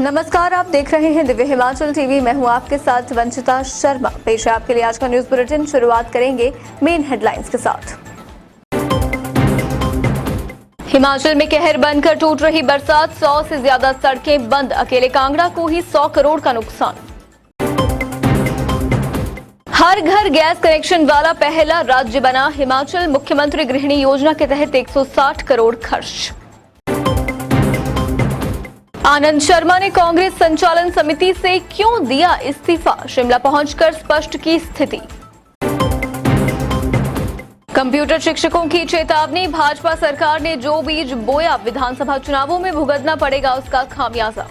नमस्कार, आप देख रहे हैं दिव्य हिमाचल टीवी। मैं हूं आपके साथ वंचिता शर्मा। पेश है आपके लिए आज का न्यूज बुलेटिन। शुरुआत करेंगे मेन हेडलाइंस के साथ। हिमाचल में कहर बनकर टूट रही बरसात, 100 से ज्यादा सड़कें बंद। अकेले कांगड़ा को ही 100 करोड़ का नुकसान। हर घर गैस कनेक्शन वाला पहला राज्य बना हिमाचल। मुख्यमंत्री गृहिणी योजना के तहत 160 करोड़ खर्च। आनंद शर्मा ने कांग्रेस संचालन समिति से क्यों दिया इस्तीफा, शिमला पहुंचकर स्पष्ट की स्थिति। कंप्यूटर शिक्षकों की चेतावनी, भाजपा सरकार ने जो बीज बोया विधानसभा चुनावों में भुगतना पड़ेगा उसका खामियाजा।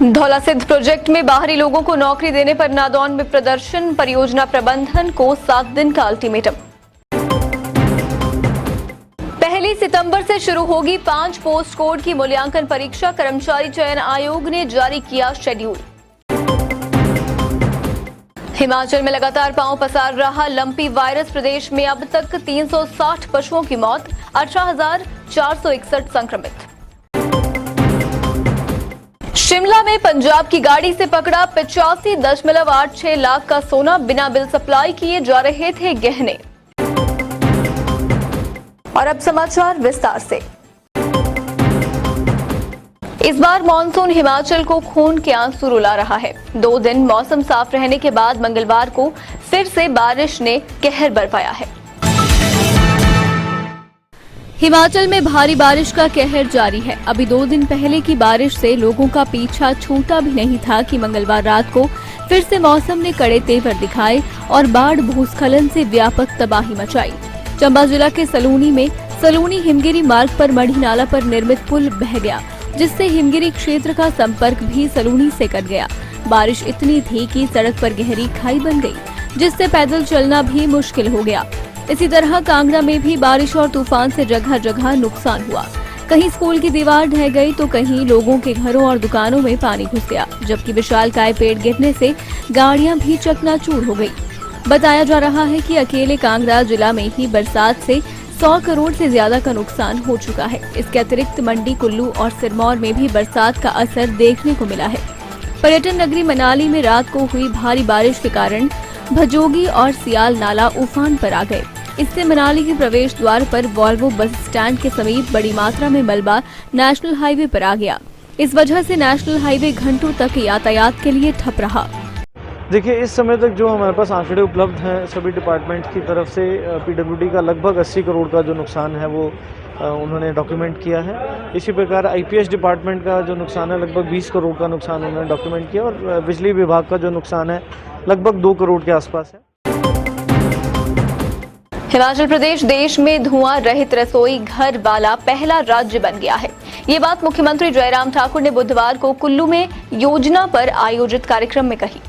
धौलासिद्ध प्रोजेक्ट में बाहरी लोगों को नौकरी देने पर नादौन में प्रदर्शन, परियोजना प्रबंधन को 7 दिन का अल्टीमेटम। 1 सितंबर से शुरू होगी 5 पोस्ट कोड की मूल्यांकन परीक्षा, कर्मचारी चयन आयोग ने जारी किया शेड्यूल। हिमाचल में लगातार पांव पसार रहा लंपी वायरस, प्रदेश में अब तक 360 पशुओं की मौत, 18,461 संक्रमित। शिमला में पंजाब की गाड़ी से पकड़ा 85.86 लाख का सोना, बिना बिल सप्लाई किए जा रहे थे गहने। और अब समाचार विस्तार से। इस बार मानसून हिमाचल को खून के आंसू रुला रहा है। 2 दिन मौसम साफ रहने के बाद मंगलवार को फिर से बारिश ने कहर बरपाया है। हिमाचल में भारी बारिश का कहर जारी है। अभी 2 दिन पहले की बारिश से लोगों का पीछा छूटा भी नहीं था कि मंगलवार रात को फिर से मौसम ने कड़े तेवर दिखाए और बाढ़ भूस्खलन से व्यापक तबाही मचाई। चंबा जिला के सलूनी में सलूनी हिमगिरी मार्ग पर मढ़ी नाला पर निर्मित पुल बह गया, जिससे हिमगिरी क्षेत्र का संपर्क भी सलूनी से कट गया। बारिश इतनी थी कि सड़क पर गहरी खाई बन गई, जिससे पैदल चलना भी मुश्किल हो गया। इसी तरह कांगड़ा में भी बारिश और तूफान से जगह जगह नुकसान हुआ। कहीं स्कूल की दीवार ढह गई तो कहीं लोगों के घरों और दुकानों में पानी घुस गया, जबकि विशालकाय पेड़ गिरने से गाड़ियां भी चकनाचूर हो गई। बताया जा रहा है कि अकेले कांगड़ा जिला में ही बरसात से 100 करोड़ से ज्यादा का नुकसान हो चुका है। इसके अतिरिक्त मंडी, कुल्लू और सिरमौर में भी बरसात का असर देखने को मिला है। पर्यटन नगरी मनाली में रात को हुई भारी बारिश के कारण भजोगी और सियाल नाला उफान पर आ गए। इससे मनाली के प्रवेश द्वार पर वॉल्वो बस स्टैंड के समीप बड़ी मात्रा में मलबा नेशनल हाईवे पर आ गया। इस वजह से नेशनल हाईवे घंटों तक यातायात के लिए ठप रहा। देखिए, इस समय तक जो हमारे पास आंकड़े उपलब्ध हैं सभी डिपार्टमेंट की तरफ से, पीडब्ल्यूडी का लगभग 80 करोड़ का जो नुकसान है वो उन्होंने डॉक्यूमेंट किया है। इसी प्रकार आईपीएच डिपार्टमेंट का जो नुकसान है लगभग 20 करोड़ का नुकसान उन्होंने डॉक्यूमेंट किया, और बिजली विभाग का जो नुकसान है लगभग 2 करोड़ के आसपास है। हिमाचल प्रदेश देश में धुआं रहित रसोई घर वाला पहला राज्य बन गया है। ये बात मुख्यमंत्री जयराम ठाकुर ने बुधवार को कुल्लू में योजना पर आयोजित कार्यक्रम में कही।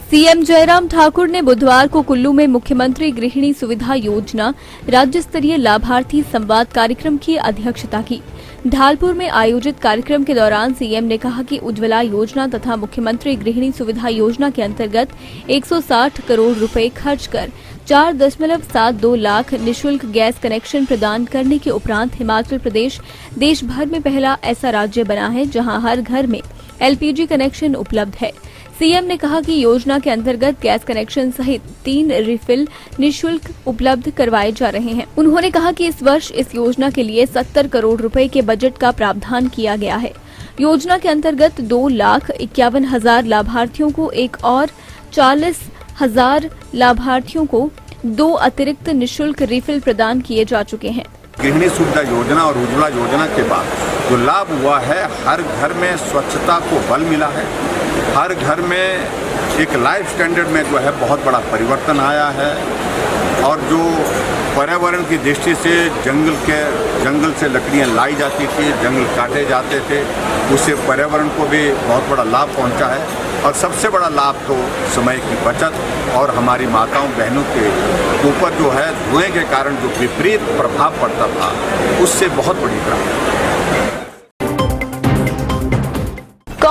सीएम जयराम ठाकुर ने बुधवार को कुल्लू में मुख्यमंत्री गृहिणी सुविधा योजना राज्य स्तरीय लाभार्थी संवाद कार्यक्रम की अध्यक्षता की। ढालपुर में आयोजित कार्यक्रम के दौरान सीएम ने कहा कि उज्ज्वला योजना तथा मुख्यमंत्री गृहिणी सुविधा योजना के अंतर्गत 160 करोड़ रुपए खर्च कर 4.72 लाख निःशुल्क गैस कनेक्शन प्रदान करने के उपरांत हिमाचल प्रदेश देश भर में पहला ऐसा राज्य बना है जहां हर घर में एलपीजी कनेक्शन उपलब्ध है। सीएम ने कहा कि योजना के अंतर्गत गैस कनेक्शन सहित 3 रिफिल निःशुल्क उपलब्ध करवाए जा रहे हैं। उन्होंने कहा कि इस वर्ष इस योजना के लिए 70 करोड़ रुपए के बजट का प्रावधान किया गया है। योजना के अंतर्गत 2,51,000 लाभार्थियों को एक और 40,000 लाभार्थियों को 2 अतिरिक्त निःशुल्क रिफिल प्रदान किए जा चुके हैं। गृहिणी सुविधा योजना और उज्ज्वला योजना के बाद जो लाभ हुआ है, हर घर में स्वच्छता को बल मिला है। हर घर में एक लाइफ स्टैंडर्ड में जो है बहुत बड़ा परिवर्तन आया है, और जो पर्यावरण की दृष्टि से जंगल से लकड़ियां लाई जाती थी, जंगल काटे जाते थे, उससे पर्यावरण को भी बहुत बड़ा लाभ पहुंचा है। और सबसे बड़ा लाभ तो समय की बचत और हमारी माताओं बहनों के ऊपर जो है धुएं के कारण जो विपरीत प्रभाव पड़ता था, उससे बहुत बड़ी राहत।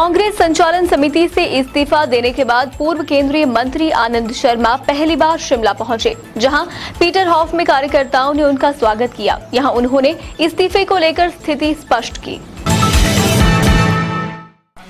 कांग्रेस संचालन समिति से इस्तीफा देने के बाद पूर्व केंद्रीय मंत्री आनंद शर्मा पहली बार शिमला पहुंचे, जहां पीटर हॉफ में कार्यकर्ताओं ने उनका स्वागत किया। यहां उन्होंने इस्तीफे को लेकर स्थिति स्पष्ट की।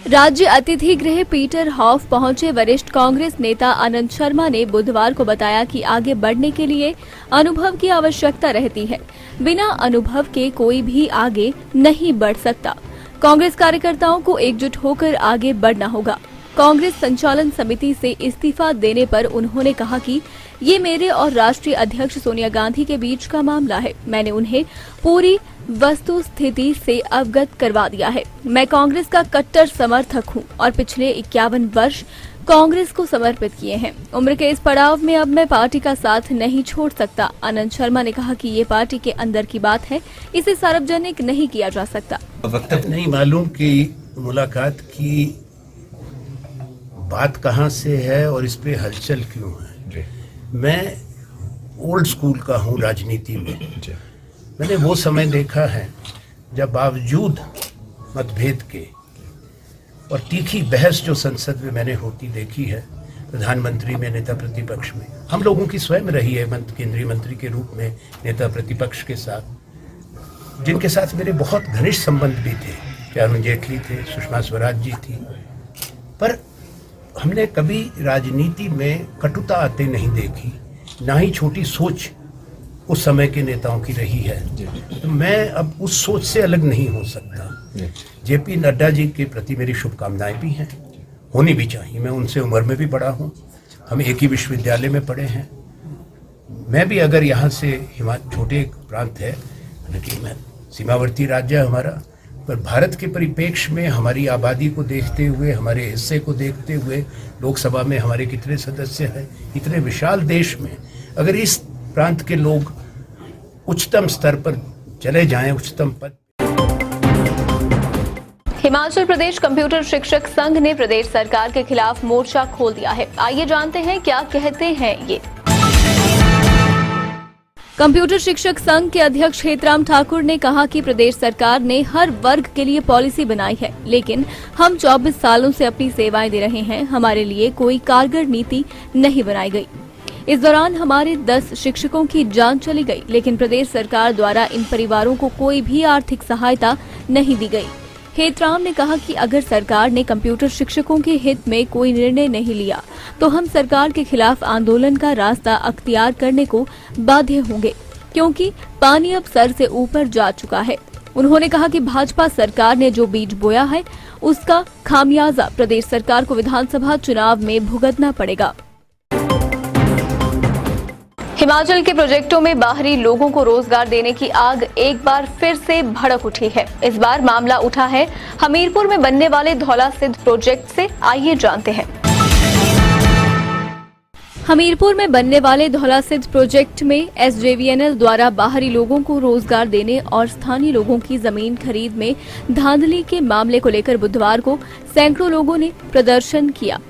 राज्य अतिथि गृह पीटर हॉफ पहुंचे वरिष्ठ कांग्रेस नेता आनंद शर्मा ने बुधवार को बताया कि आगे बढ़ने के लिए अनुभव की आवश्यकता रहती है। बिना अनुभव के कोई भी आगे नहीं बढ़ सकता। कांग्रेस कार्यकर्ताओं को एकजुट होकर आगे बढ़ना होगा। कांग्रेस संचालन समिति से इस्तीफा देने पर उन्होंने कहा कि ये मेरे और राष्ट्रीय अध्यक्ष सोनिया गांधी के बीच का मामला है। मैंने उन्हें पूरी वस्तु स्थिति से अवगत करवा दिया है। मैं कांग्रेस का कट्टर समर्थक हूं और पिछले 51 वर्ष कांग्रेस को समर्पित किए हैं। उम्र के इस पड़ाव में अब मैं पार्टी का साथ नहीं छोड़ सकता। आनंद शर्मा ने कहा कि ये पार्टी के अंदर की बात है, इसे सार्वजनिक नहीं किया जा सकता। वक्त नहीं मालूम कि मुलाकात की बात कहाँ से है और इस पे हलचल क्यों है। मैं ओल्ड स्कूल का हूँ राजनीति में। मैंने वो समय देखा है जब बावजूद मतभेद के और तीखी बहस जो संसद में मैंने होती देखी है, प्रधानमंत्री में, नेता प्रतिपक्ष में, हम लोगों की स्वयं रही है केंद्रीय मंत्री के रूप में नेता प्रतिपक्ष के साथ, जिनके साथ मेरे बहुत घनिष्ठ संबंध भी थे। अरुण जेटली थे, सुषमा स्वराज जी थी, पर हमने कभी राजनीति में कटुता आते नहीं देखी, ना ही छोटी सोच उस समय के नेताओं की रही है। तो मैं अब उस सोच से अलग नहीं हो सकता। जेपी नड्डा जी के प्रति मेरी शुभकामनाएं भी हैं, होनी भी चाहिए। मैं उनसे उम्र में भी बड़ा हूँ, हम एक ही विश्वविद्यालय में पढ़े हैं। मैं भी अगर यहाँ से हिमाचल छोटे प्रांत है, लेकिन मैं सीमावर्ती राज्य है हमारा, पर भारत के परिप्रेक्ष्य में हमारी आबादी को देखते हुए, हमारे हिस्से को देखते हुए, लोकसभा में हमारे कितने सदस्य हैं, इतने विशाल देश में अगर इस प्रांत के लोग उच्चतम स्तर पर चले जाएं, उच्चतम पद। हिमाचल प्रदेश कंप्यूटर शिक्षक संघ ने प्रदेश सरकार के खिलाफ मोर्चा खोल दिया है। आइए जानते हैं क्या कहते हैं ये। कंप्यूटर शिक्षक संघ के अध्यक्ष हेतराम ठाकुर ने कहा कि प्रदेश सरकार ने हर वर्ग के लिए पॉलिसी बनाई है, लेकिन हम 24 सालों से अपनी सेवाएं दे रहे हैं। हमारे लिए कोई कारगर नीति नहीं बनाई गई। इस दौरान हमारे 10 शिक्षकों की जान चली गई, लेकिन प्रदेश सरकार द्वारा इन परिवारों को कोई भी आर्थिक सहायता नहीं दी गई। हेतराम ने कहा कि अगर सरकार ने कंप्यूटर शिक्षकों के हित में कोई निर्णय नहीं लिया तो हम सरकार के खिलाफ आंदोलन का रास्ता अख्तियार करने को बाध्य होंगे, क्योंकि पानी अब सर से ऊपर जा चुका है। उन्होंने कहा कि भाजपा सरकार ने जो बीज बोया है उसका खामियाजा प्रदेश सरकार को विधानसभा चुनाव में भुगतना पड़ेगा। हिमाचल के प्रोजेक्टों में बाहरी लोगों को रोजगार देने की आग एक बार फिर से भड़क उठी है। इस बार मामला उठा है हमीरपुर में बनने वाले धौलासिद्ध प्रोजेक्ट से। आइए जानते हैं। हमीरपुर में बनने वाले धौलासिद्ध प्रोजेक्ट में SJVNL द्वारा बाहरी लोगों को रोजगार देने और स्थानीय लोगों की जमीन खरीद में धांधली के मामले को लेकर बुधवार को सैकड़ों लोगों ने प्रदर्शन किया।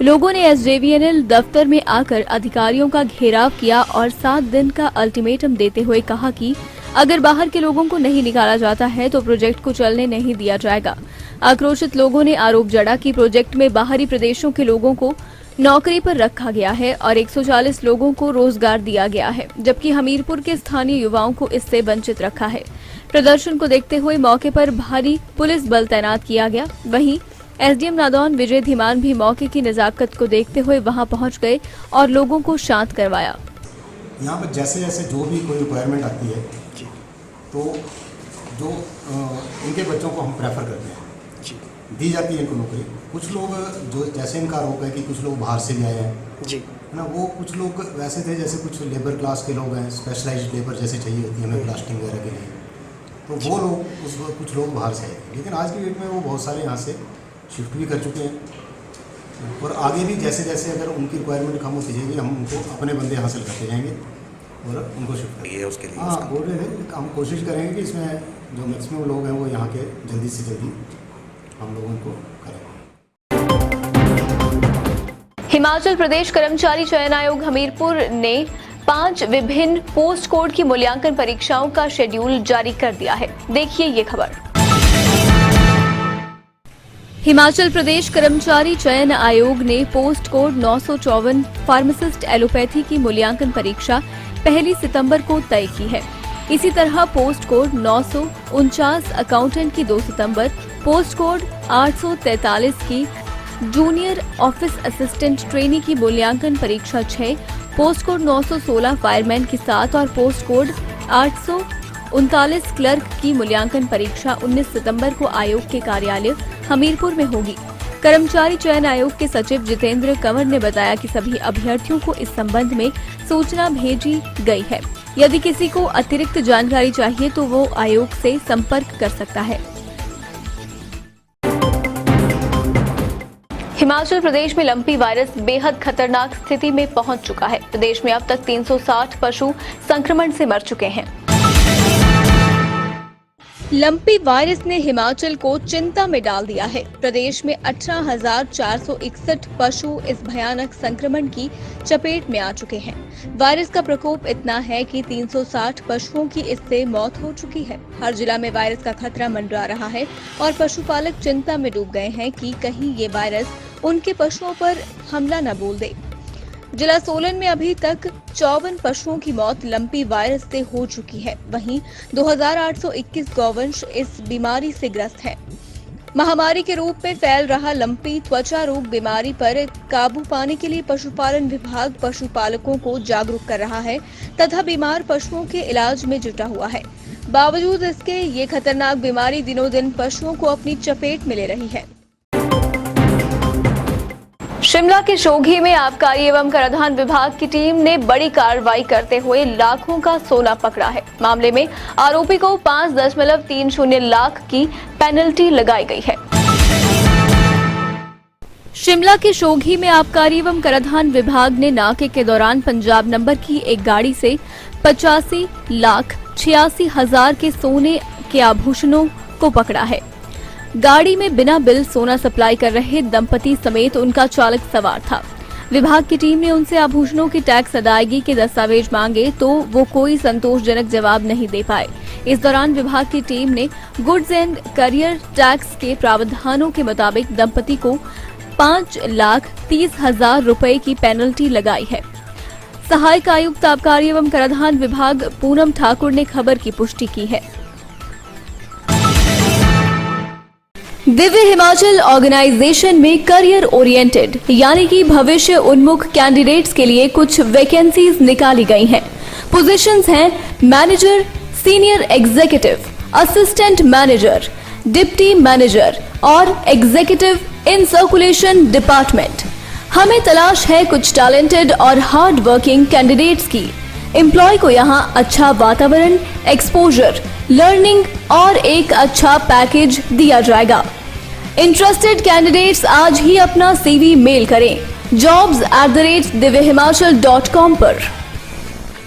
लोगों ने SJVNL दफ्तर में आकर अधिकारियों का घेराव किया और 7 दिन का अल्टीमेटम देते हुए कहा कि अगर बाहर के लोगों को नहीं निकाला जाता है तो प्रोजेक्ट को चलने नहीं दिया जाएगा। आक्रोशित लोगों ने आरोप जड़ा कि प्रोजेक्ट में बाहरी प्रदेशों के लोगों को नौकरी पर रखा गया है और 140 लोगों को रोजगार दिया गया है, जबकि हमीरपुर के स्थानीय युवाओं को इससे वंचित रखा है। प्रदर्शन को देखते हुए मौके पर भारी पुलिस बल तैनात किया गया। वहीं SDM नादौन विजय धीमान भी मौके की नजाकत को देखते हुए वहां पहुंच गए और लोगों को शांत करवाया। यहाँ पर जैसे जैसे जो भी कोई रिक्वायरमेंट आती है तो जो इनके बच्चों को हम प्रेफर करते हैं, दी जाती है इनको नौकरी। कुछ लोग जो जैसे इनका आरोप है कि कुछ लोग बाहर से भी आए हैं जी, है ना, वो कुछ लोग वैसे थे जैसे कुछ लेबर क्लास के लोग हैं, स्पेशलाइज्ड लेबर जैसे चाहिए होती है हमें प्लास्टिंग वगैरह के लिए, तो वो लोग कुछ लोग बाहर से आए। लेकिन आज की डेट में वो बहुत सारे यहाँ से शिफ्ट भी कर चुके हैं और आगे भी जैसे जैसे अगर उनकी रिक्वायरमेंट कम होती जाएगी हम उनको अपने बंदे हासिल करते जाएंगे और उनको शिफ्ट करेंगे। उसके लिए हाँ बोल रहे थे, हम कोशिश करेंगे कि इसमें जो मैक्सिमम लोग हैं वो यहाँ के जल्दी से जल्दी हम लोगों को करेंगे। हिमाचल प्रदेश कर्मचारी चयन आयोग हमीरपुर ने 5 विभिन्न पोस्ट कोड की मूल्यांकन परीक्षाओं का शेड्यूल जारी कर दिया है। देखिए ये खबर। हिमाचल प्रदेश कर्मचारी चयन आयोग ने पोस्ट कोड 954 फार्मासिस्ट एलोपैथी की मूल्यांकन परीक्षा 1 सितंबर को तय की है। इसी तरह पोस्ट कोड 949 अकाउंटेंट की 2 सितंबर, पोस्ट कोड 843 की जूनियर ऑफिस असिस्टेंट ट्रेनी की मूल्यांकन परीक्षा 6, पोस्ट कोड 916 फायरमैन की 7 और पोस्ट कोड 839 क्लर्क की मूल्यांकन परीक्षा 19 सितंबर को आयोग के कार्यालय हमीरपुर में होगी। कर्मचारी चयन आयोग के सचिव जितेंद्र कंवर ने बताया कि सभी अभ्यर्थियों को इस संबंध में सूचना भेजी गई है। यदि किसी को अतिरिक्त जानकारी चाहिए तो वो आयोग से संपर्क कर सकता है। हिमाचल प्रदेश में लंपी वायरस बेहद खतरनाक स्थिति में पहुंच चुका है। प्रदेश में अब तक 360 पशु संक्रमण से मर चुके हैं। लंपी वायरस ने हिमाचल को चिंता में डाल दिया है। प्रदेश में 18,461 पशु इस भयानक संक्रमण की चपेट में आ चुके हैं। वायरस का प्रकोप इतना है कि 360 पशुओं की इससे मौत हो चुकी है। हर जिला में वायरस का खतरा मंडरा रहा है और पशुपालक चिंता में डूब गए हैं कि कहीं ये वायरस उनके पशुओं पर हमला न बोल दे। जिला सोलन में अभी तक 54 पशुओं की मौत लंपी वायरस से हो चुकी है। वहीं 2821 गौवंश इस बीमारी से ग्रस्त हैं। महामारी के रूप में फैल रहा लंपी त्वचा रोग बीमारी पर काबू पाने के लिए पशुपालन विभाग पशुपालकों को जागरूक कर रहा है तथा बीमार पशुओं के इलाज में जुटा हुआ है। बावजूद इसके ये खतरनाक बीमारी दिनों दिन पशुओं को अपनी चपेट में ले रही है। शिमला के शोघी में आबकारी एवं कराधान विभाग की टीम ने बड़ी कार्रवाई करते हुए लाखों का सोना पकड़ा है। मामले में आरोपी को 5.30 लाख की पेनल्टी लगाई गई है। शिमला के शोघी में आबकारी एवं कराधान विभाग ने नाके के दौरान पंजाब नंबर की एक गाड़ी से 85,86,000 के सोने के आभूषणों को पकड़ा है। गाड़ी में बिना बिल सोना सप्लाई कर रहे दंपति समेत उनका चालक सवार था। विभाग की टीम ने उनसे आभूषणों की टैक्स अदायगी के दस्तावेज मांगे तो वो कोई संतोषजनक जवाब नहीं दे पाए। इस दौरान विभाग की टीम ने गुड्स एंड करियर टैक्स के प्रावधानों के मुताबिक दंपति को 5,30,000 रुपए की पेनल्टी लगाई है। सहायक आयुक्त आबकारी एवं कराधान विभाग पूनम ठाकुर ने खबर की पुष्टि की है। दिव्य हिमाचल ऑर्गेनाइजेशन में करियर ओरिएंटेड यानी कि भविष्य उन्मुख कैंडिडेट्स के लिए कुछ वैकेंसीज निकाली गई हैं। पोजीशंस हैं manager, senior executive, assistant manager, deputy manager और एग्जीक्यूटिव इन सर्कुलेशन डिपार्टमेंट। हमें तलाश है कुछ टैलेंटेड और हार्ड वर्किंग कैंडिडेट्स की। एम्प्लॉय को यहाँ अच्छा वातावरण, एक्सपोजर, लर्निंग और एक अच्छा पैकेज दिया जाएगा। इंटरेस्टेड कैंडिडेट्स आज ही अपना CV मेल करें jobs@divyhimachal.com पर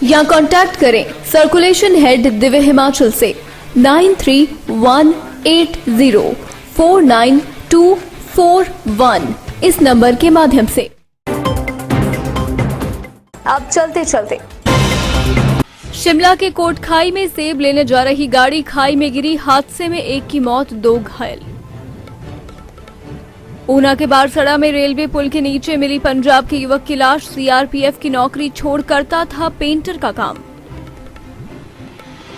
या कांटेक्ट करें सर्कुलेशन हेड दिव्य हिमाचल से 9318049241 इस नंबर के माध्यम से। अब चलते चलते शिमला के कोटखाई में सेब लेने जा रही गाड़ी खाई में गिरी। हादसे में एक की मौत, 2 घायल। ऊना के बारसड़ा में रेलवे पुल के नीचे मिली पंजाब के युवक की लाश। CRPF की नौकरी छोड़ करता था पेंटर का काम।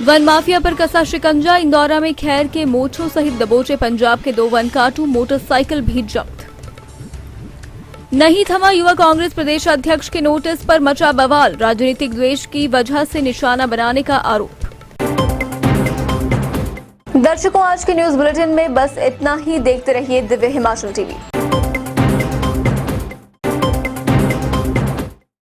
वन माफिया पर कसा शिकंजा। इंदौरा में खैर के मोछों सहित दबोचे पंजाब के 2 वन काटू। मोटरसाइकिल भी जब्त। नहीं थमा युवा कांग्रेस प्रदेश अध्यक्ष के नोटिस पर मचा बवाल। राजनीतिक द्वेष की वजह से निशाना बनाने का आरोप। दर्शकों, आज के न्यूज बुलेटिन में बस इतना ही। देखते रहिए दिव्य हिमाचल TV।